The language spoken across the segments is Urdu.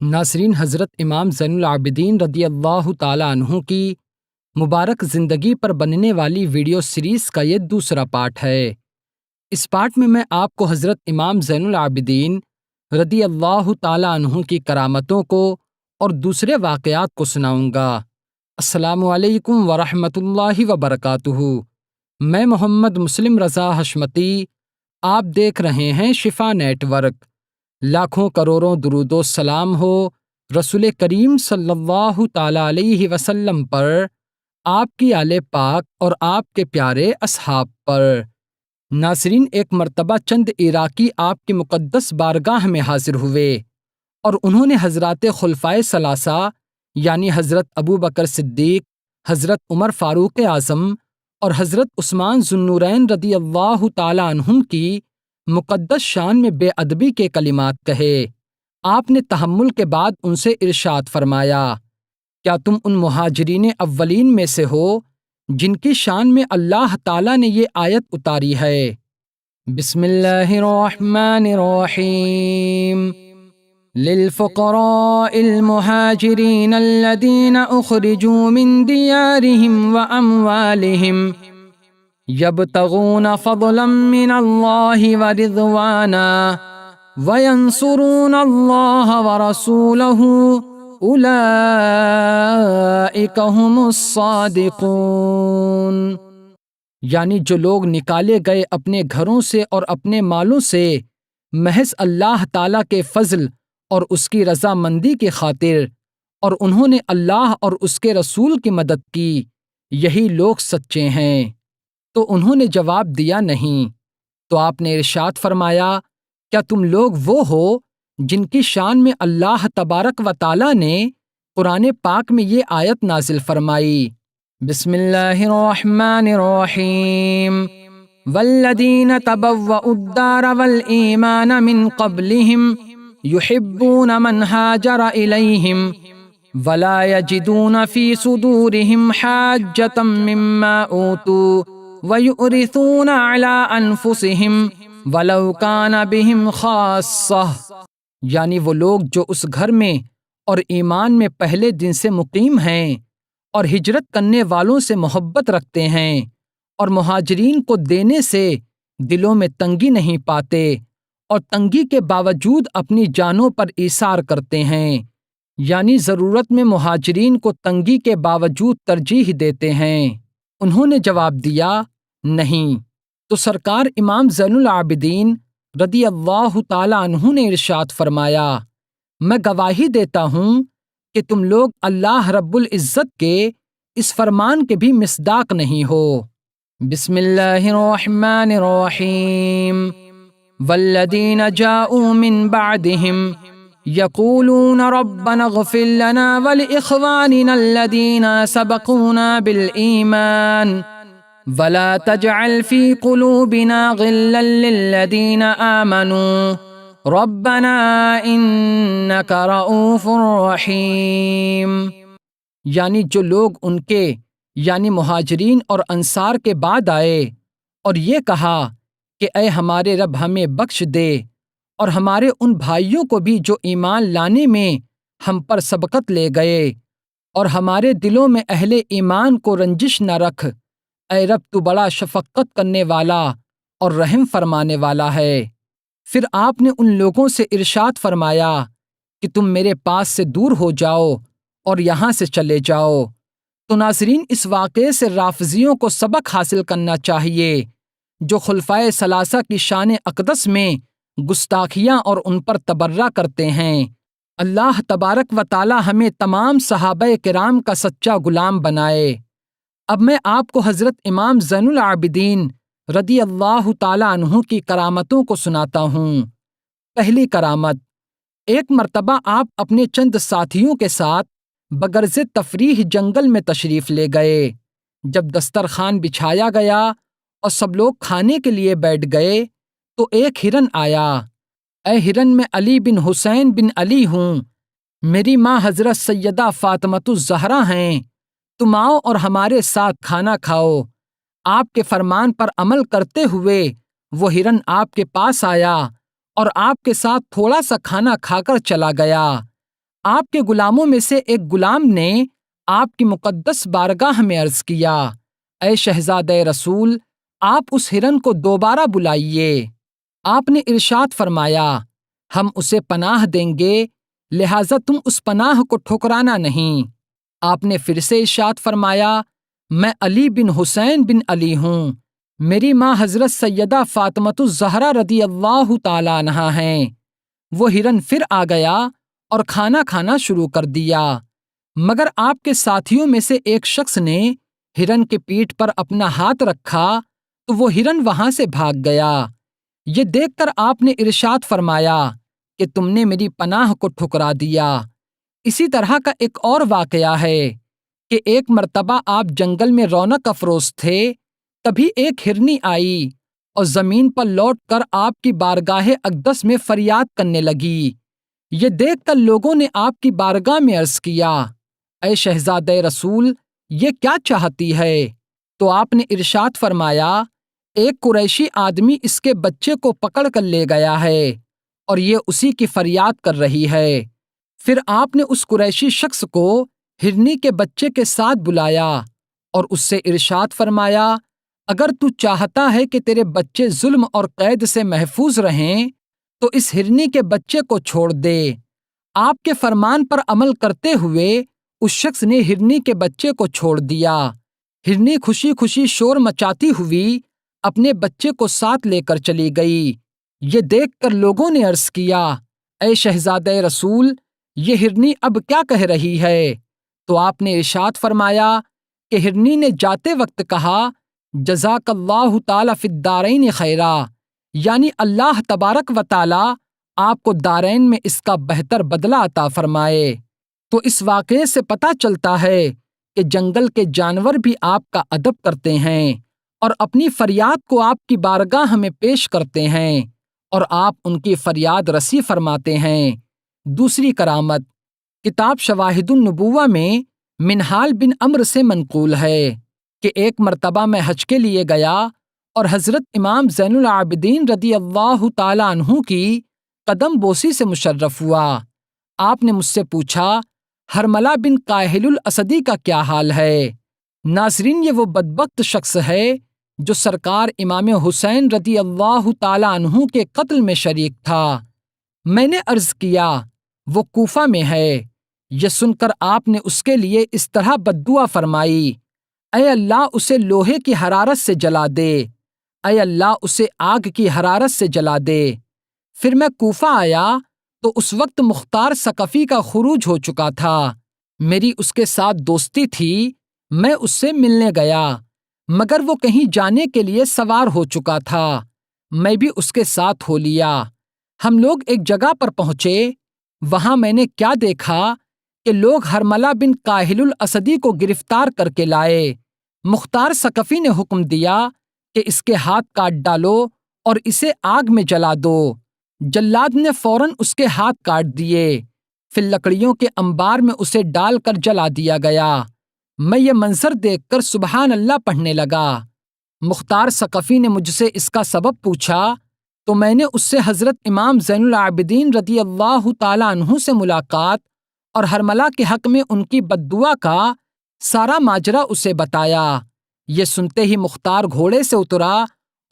ناظرین، حضرت امام زین العابدین رضی اللہ تعالیٰ عنہ کی مبارک زندگی پر بننے والی ویڈیو سیریز کا یہ دوسرا پارٹ ہے۔ اس پارٹ میں آپ کو حضرت امام زین العابدین رضی اللہ تعالیٰ عنہ کی کرامتوں کو اور دوسرے واقعات کو سناؤں گا۔ السلام علیکم ورحمۃ اللہ وبرکاتہ۔ میں محمد مسلم رضا حشمتی، آپ دیکھ رہے ہیں شفا نیٹ ورک۔ لاکھوں کروڑوں درود و سلام ہو رسول کریم صلی اللہ تعالی علیہ وسلم پر، آپ کی آل پاک اور آپ کے پیارے اصحاب پر۔ ناظرین، ایک مرتبہ چند عراقی آپ کی مقدس بارگاہ میں حاضر ہوئے اور انہوں نے حضرات خلفائے ثلاثہ یعنی حضرت ابو بکر صدیق، حضرت عمر فاروق اعظم اور حضرت عثمان ذو النورین رضی اللہ تعالی عنہم کی مقدس شان میں بے ادبی کے کلمات کہے۔ آپ نے تحمل کے بعد ان سے ارشاد فرمایا، کیا تم ان مہاجرین اولین میں سے ہو جن کی شان میں اللہ تعالیٰ نے یہ آیت اتاری ہے؟ بسم اللہ الرحمن الرحیم، للفقراء المہاجرین الذین اخرجوا من دیارہم واموالہم یبتغون فضلا من اللہ ورضوانا وینصرون اللہ ورسولہ اولئک ہم الصادقون۔ یعنی جو لوگ نکالے گئے اپنے گھروں سے اور اپنے مالوں سے محض اللہ تعالیٰ کے فضل اور اس کی رضامندی کی خاطر، اور انہوں نے اللہ اور اس کے رسول کی مدد کی، یہی لوگ سچے ہیں۔ تو انہوں نے جواب دیا، نہیں۔ تو آپ نے ارشاد فرمایا، کیا تم لوگ وہ ہو جن کی شان میں اللہ تبارک و تعالیٰ نے قرآن پاک میں یہ آیت نازل فرمائی؟ بسم اللہ الرحمن الرحیم، والذین تبوؤوا الدار والایمان من قبلہم یحبون من ہاجر الیہم ولا یجدون فی صدورہم حاجۃ مما اوتوا وَيُؤْرِثُونَ عَلَىٰ أَنفُسِهِمْ وَلَوْ كَانَ بِهِمْ خَاصَّةٌ، یعنی وہ لوگ جو اس گھر میں اور ایمان میں پہلے دن سے مقیم ہیں اور ہجرت کرنے والوں سے محبت رکھتے ہیں اور مہاجرین کو دینے سے دلوں میں تنگی نہیں پاتے اور تنگی کے باوجود اپنی جانوں پر ایثار کرتے ہیں، یعنی ضرورت میں مہاجرین کو تنگی کے باوجود ترجیح دیتے ہیں۔ انہوں نے جواب دیا، نہیں۔ تو سرکار امام زین العابدین رضی اللہ تعالی عنہ نے ارشاد فرمایا، میں گواہی دیتا ہوں کہ تم لوگ اللہ رب العزت کے اس فرمان کے بھی مصداق نہیں ہو۔ بسم اللہ الرحمن الرحیم، والذین جاؤوا من بعدہم یقولون ربنا اغفر لنا ولإخواننا الذین سبقونا بالایمان ولا تجعل في قلوبنا غلا للذین آمنوا ربنا انک رؤوف رحیم، یعنی جو لوگ ان کے یعنی مہاجرین اور انصار کے بعد آئے اور یہ کہا کہ اے ہمارے رب ہمیں بخش دے اور ہمارے ان بھائیوں کو بھی جو ایمان لانے میں ہم پر سبقت لے گئے، اور ہمارے دلوں میں اہل ایمان کو رنجش نہ رکھ، اے رب تو بڑا شفقت کرنے والا اور رحم فرمانے والا ہے۔ پھر آپ نے ان لوگوں سے ارشاد فرمایا کہ تم میرے پاس سے دور ہو جاؤ اور یہاں سے چلے جاؤ۔ تو ناظرین، اس واقعے سے رافضیوں کو سبق حاصل کرنا چاہیے جو خلفائے ثلاثہ کی شان اقدس میں گستاخیاں اور ان پر تبرہ کرتے ہیں۔ اللہ تبارک و تعالی ہمیں تمام صحابہ کرام کا سچا غلام بنائے۔ اب میں آپ کو حضرت امام زین العابدین رضی اللہ تعالی عنہ کی کرامتوں کو سناتا ہوں۔ پہلی کرامت، ایک مرتبہ آپ اپنے چند ساتھیوں کے ساتھ بغرض تفریح جنگل میں تشریف لے گئے۔ جب دسترخوان بچھایا گیا اور سب لوگ کھانے کے لیے بیٹھ گئے تو ایک ہرن آیا۔ اے ہرن، میں علی بن حسین بن علی ہوں، میری ماں حضرت سیدہ فاطمۃ الزہرا ہیں، تم آؤ اور ہمارے ساتھ کھانا کھاؤ۔ آپ کے فرمان پر عمل کرتے ہوئے وہ ہرن آپ کے پاس آیا اور آپ کے ساتھ تھوڑا سا کھانا کھا کر چلا گیا۔ آپ کے غلاموں میں سے ایک غلام نے آپ کی مقدس بارگاہ میں عرض کیا، اے شہزادہ رسول، آپ اس ہرن کو دوبارہ بلائیے۔ آپ نے ارشاد فرمایا، ہم اسے پناہ دیں گے، لہٰذا تم اس پناہ کو ٹھکرانا نہیں۔ آپ نے پھر سے ارشاد فرمایا، میں علی بن حسین بن علی ہوں، میری ماں حضرت سیدہ فاطمۃ الزہرا رضی اللہ تعالی عنہا ہیں۔ وہ ہرن پھر آ گیا اور کھانا کھانا شروع کر دیا، مگر آپ کے ساتھیوں میں سے ایک شخص نے ہرن کے پیٹھ پر اپنا ہاتھ رکھا تو وہ ہرن وہاں سے بھاگ گیا۔ یہ دیکھ کر آپ نے ارشاد فرمایا کہ تم نے میری پناہ کو ٹھکرا دیا۔ اسی طرح کا ایک اور واقعہ ہے کہ ایک مرتبہ آپ جنگل میں رونق افروز تھے، تبھی ایک ہرنی آئی اور زمین پر لوٹ کر آپ کی بارگاہ اقدس میں فریاد کرنے لگی۔ یہ دیکھ کر لوگوں نے آپ کی بارگاہ میں عرض کیا، اے شہزادہ رسول، یہ کیا چاہتی ہے؟ تو آپ نے ارشاد فرمایا، ایک قریشی آدمی اس کے بچے کو پکڑ کر لے گیا ہے اور یہ اسی کی فریاد کر رہی ہے۔ پھر آپ نے اس قریشی شخص کو ہرنی کے بچے کے ساتھ بلایا اور اس سے ارشاد فرمایا، اگر تو چاہتا ہے کہ تیرے بچے ظلم اور قید سے محفوظ رہیں تو اس ہرنی کے بچے کو چھوڑ دے۔ آپ کے فرمان پر عمل کرتے ہوئے اس شخص نے ہرنی کے بچے کو چھوڑ دیا۔ ہرنی خوشی خوشی شور مچاتی ہوئی اپنے بچے کو ساتھ لے کر چلی گئی۔ یہ دیکھ کر لوگوں نے عرض کیا، اے شہزادہ رسول، یہ ہرنی اب کیا کہہ رہی ہے؟ تو آپ نے ارشاد فرمایا کہ ہرنی نے جاتے وقت کہا، جزاک اللہ تعالی فی الدارین خیرا، یعنی اللہ تبارک و تعالی آپ کو دارین میں اس کا بہتر بدلہ عطا فرمائے۔ تو اس واقعے سے پتہ چلتا ہے کہ جنگل کے جانور بھی آپ کا ادب کرتے ہیں اور اپنی فریاد کو آپ کی بارگاہ میں پیش کرتے ہیں اور آپ ان کی فریاد رسی فرماتے ہیں۔ دوسری کرامت کتاب شواہد النبوہ میں منہال بن عمرو سے منقول ہے کہ ایک مرتبہ میں حج کے لیے گیا اور حضرت امام زین العابدین رضی اللہ تعالی عنہ کی قدم بوسی سے مشرف ہوا۔ آپ نے مجھ سے پوچھا، حرملہ بن کاہل الاسدی کا کیا حال ہے؟ ناظرین، یہ وہ بدبخت شخص ہے جو سرکار امام حسین رضی اللہ تعالی عنہ کے قتل میں شریک تھا۔ میں نے عرض کیا، وہ کوفہ میں ہے۔ یہ سن کر آپ نے اس کے لیے اس طرح بددعا فرمائی، اے اللہ اسے لوہے کی حرارت سے جلا دے، اے اللہ اسے آگ کی حرارت سے جلا دے۔ پھر میں کوفہ آیا تو اس وقت مختار ثقفی کا خروج ہو چکا تھا۔ میری اس کے ساتھ دوستی تھی، میں اس سے ملنے گیا، مگر وہ کہیں جانے کے لیے سوار ہو چکا تھا، میں بھی اس کے ساتھ ہو لیا۔ ہم لوگ ایک جگہ پر پہنچے، وہاں میں نے کیا دیکھا کہ لوگ حرملہ بن کاہل الاسدی کو گرفتار کر کے لائے۔ مختار ثقفی نے حکم دیا کہ اس کے ہاتھ کاٹ ڈالو اور اسے آگ میں جلا دو۔ جلاد نے فوراً اس کے ہاتھ کاٹ دیے، پھر لکڑیوں کے انبار میں اسے ڈال کر جلا دیا گیا۔ میں یہ منظر دیکھ کر سبحان اللہ پڑھنے لگا۔ مختار ثقفی نے مجھ سے اس کا سبب پوچھا تو میں نے اس سے حضرت امام زین العابدین رضی اللہ تعالی عنہ سے ملاقات اور حرملہ کے حق میں ان کی بددعا کا سارا ماجرا اسے بتایا۔ یہ سنتے ہی مختار گھوڑے سے اترا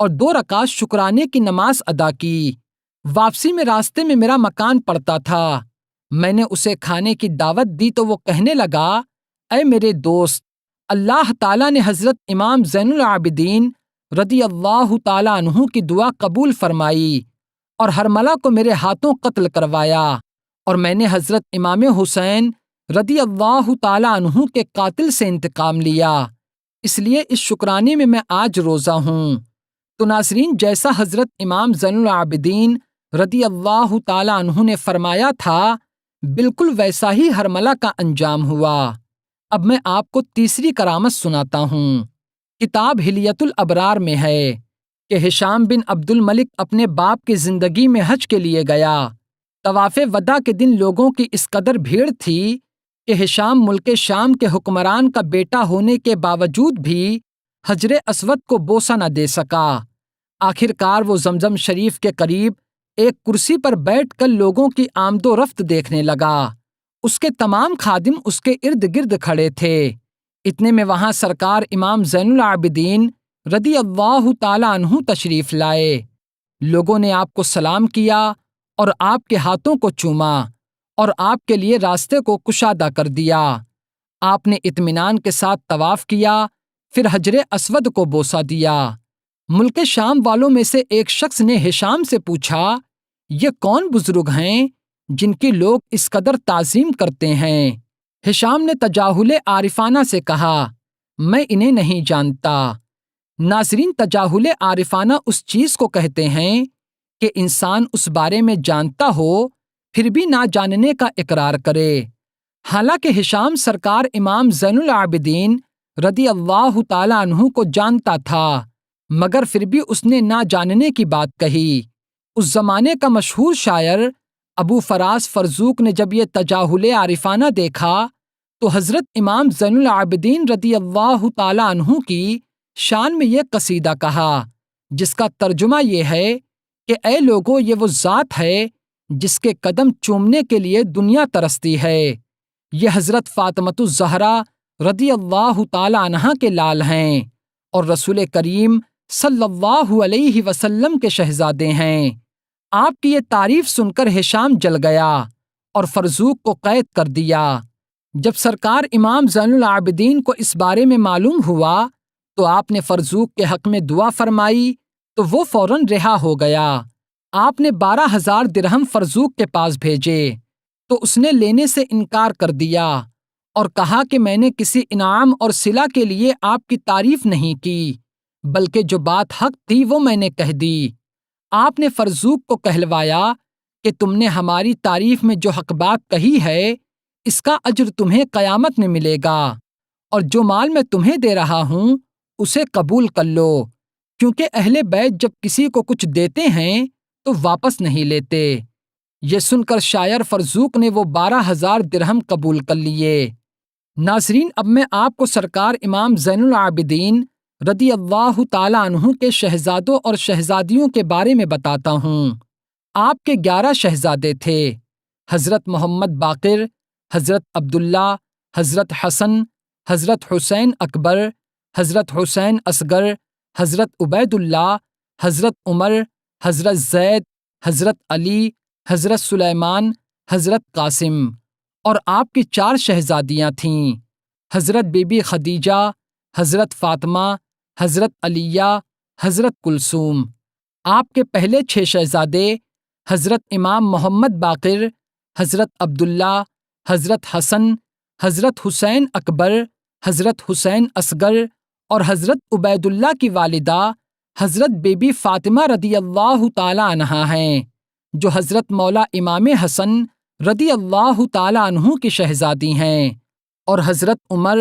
اور 2 رکعت شکرانے کی نماز ادا کی۔ واپسی میں راستے میں میرا مکان پڑتا تھا، میں نے اسے کھانے کی دعوت دی تو وہ کہنے لگا، اے میرے دوست، اللہ تعالیٰ نے حضرت امام زین العابدین رضی اللہ تعالی عنہ کی دعا قبول فرمائی اور حرملہ کو میرے ہاتھوں قتل کروایا، اور میں نے حضرت امام حسین رضی اللہ تعالی عنہ کے قاتل سے انتقام لیا، اس لیے اس شکرانے میں آج روزہ ہوں۔ تو ناظرین، جیسا حضرت امام زین العابدین رضی اللہ تعالی عنہ نے فرمایا تھا، بالکل ویسا ہی حرملہ کا انجام ہوا۔ اب میں آپ کو تیسری کرامت سناتا ہوں۔ کتاب حلیۃ الابرار میں ہے کہ ہشام بن عبد الملک اپنے باپ کی زندگی میں حج کے لیے گیا۔ طواف وداع کے دن لوگوں کی اس قدر بھیڑ تھی کہ ہشام ملک شام کے حکمران کا بیٹا ہونے کے باوجود بھی حجر اسود کو بوسہ نہ دے سکا۔ آخر کار وہ زمزم شریف کے قریب ایک کرسی پر بیٹھ کر لوگوں کی آمد و رفت دیکھنے لگا۔ اس کے تمام خادم اس کے ارد گرد کھڑے تھے۔ اتنے میں وہاں سرکار امام زین العابدین رضی اللہ تعالیٰ عنہ تشریف لائے۔ لوگوں نے آپ کو سلام کیا اور آپ کے ہاتھوں کو چوما اور آپ کے لیے راستے کو کشادہ کر دیا۔ آپ نے اطمینان کے ساتھ طواف کیا، پھر حجر اسود کو بوسہ دیا۔ ملک شام والوں میں سے ایک شخص نے ہشام سے پوچھا، یہ کون بزرگ ہیں جن کی لوگ اس قدر تعظیم کرتے ہیں؟ ہشام نے تجاہل عارفانہ سے کہا، میں انہیں نہیں جانتا۔ ناظرین، تجاہل عارفانہ اس چیز کو کہتے ہیں کہ انسان اس بارے میں جانتا ہو پھر بھی نہ جاننے کا اقرار کرے۔ حالانکہ ہشام سرکار امام زین العابدین رضی اللہ تعالیٰ عنہ کو جانتا تھا، مگر پھر بھی اس نے نہ جاننے کی بات کہی۔ اس زمانے کا مشہور شاعر ابو فراز فرزوق نے جب یہ تجاہل عارفانہ دیکھا تو حضرت امام زین العابدین رضی اللہ تعالیٰ عنہ کی شان میں یہ قصیدہ کہا، جس کا ترجمہ یہ ہے کہ اے لوگو، یہ وہ ذات ہے جس کے قدم چومنے کے لیے دنیا ترستی ہے۔ یہ حضرت فاطمۃ الزہرا رضی اللہ تعالیٰ عنہا کے لال ہیں اور رسول کریم صلی اللہ علیہ وسلم کے شہزادے ہیں۔ آپ کی یہ تعریف سن کر ہشام جل گیا اور فرزوق کو قید کر دیا۔ جب سرکار امام زین العابدین کو اس بارے میں معلوم ہوا تو آپ نے فرزوق کے حق میں دعا فرمائی تو وہ فوراً رہا ہو گیا۔ آپ نے 12,000 درہم فرزوق کے پاس بھیجے تو اس نے لینے سے انکار کر دیا اور کہا کہ میں نے کسی انعام اور صلہ کے لیے آپ کی تعریف نہیں کی، بلکہ جو بات حق تھی وہ میں نے کہہ دی۔ آپ نے فرزوق کو کہلوایا کہ تم نے ہماری تعریف میں جو حق بات کہی ہے اس کا اجر تمہیں قیامت میں ملے گا، اور جو مال میں تمہیں دے رہا ہوں اسے قبول کر لو، کیونکہ اہل بیت جب کسی کو کچھ دیتے ہیں تو واپس نہیں لیتے۔ یہ سن کر شاعر فرزوق نے وہ 12,000 درہم قبول کر لیے۔ ناظرین، اب میں آپ کو سرکار امام زین العابدین رضی اللہ تعالیٰ عنہ کے شہزادوں اور شہزادیوں کے بارے میں بتاتا ہوں۔ آپ کے 11 شہزادے تھے: حضرت محمد باقر، حضرت عبداللہ، حضرت حسن، حضرت حسین اکبر، حضرت حسین اصغر، حضرت عبید اللہ، حضرت عمر، حضرت زید، حضرت علی، حضرت سلیمان، حضرت قاسم۔ اور آپ کی 4 شہزادیاں تھیں: حضرت بی بی خدیجہ، حضرت فاطمہ، حضرت علیہ، حضرت کلثوم۔ آپ کے پہلے 6 شہزادے حضرت امام محمد باقر، حضرت عبداللہ، حضرت حسن، حضرت حسین اکبر، حضرت حسین اصغر اور حضرت عبید اللہ کی والدہ حضرت بی بی فاطمہ رضی اللہ تعالیٰ عنہا ہیں، جو حضرت مولا امام حسن رضی اللہ تعالیٰ عنہ کی شہزادی ہیں، اور حضرت عمر،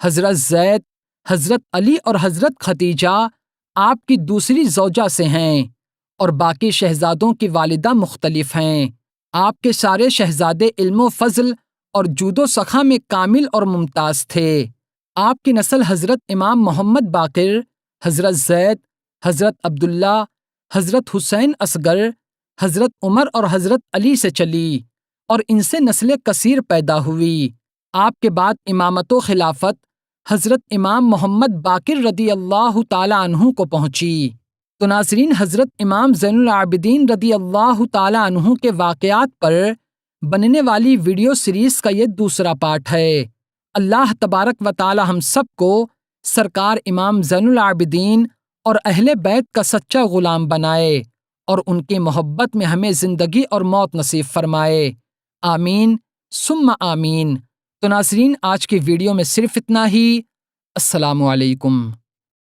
حضرت زید، حضرت علی اور حضرت ختیجہ آپ کی دوسری زوجہ سے ہیں، اور باقی شہزادوں کی والدہ مختلف ہیں۔ آپ کے سارے شہزادے علم و فضل اور جود و سخا میں کامل اور ممتاز تھے۔ آپ کی نسل حضرت امام محمد باقر، حضرت زید، حضرت عبداللہ، حضرت حسین اصغر، حضرت عمر اور حضرت علی سے چلی، اور ان سے نسلیں کثیر پیدا ہوئی۔ آپ کے بعد امامت و خلافت حضرت امام محمد باقر رضی اللہ تعالیٰ عنہ کو پہنچی۔ تو ناظرین، حضرت امام زین العابدین رضی اللہ تعالیٰ عنہ کے واقعات پر بننے والی ویڈیو سیریز کا یہ دوسرا پارٹ ہے۔ اللہ تبارک و تعالی ہم سب کو سرکار امام زین العابدین اور اہل بیت کا سچا غلام بنائے اور ان کی محبت میں ہمیں زندگی اور موت نصیب فرمائے۔ آمین ثم آمین۔ تو ناظرین، آج کی ویڈیو میں صرف اتنا ہی۔ السلام علیکم۔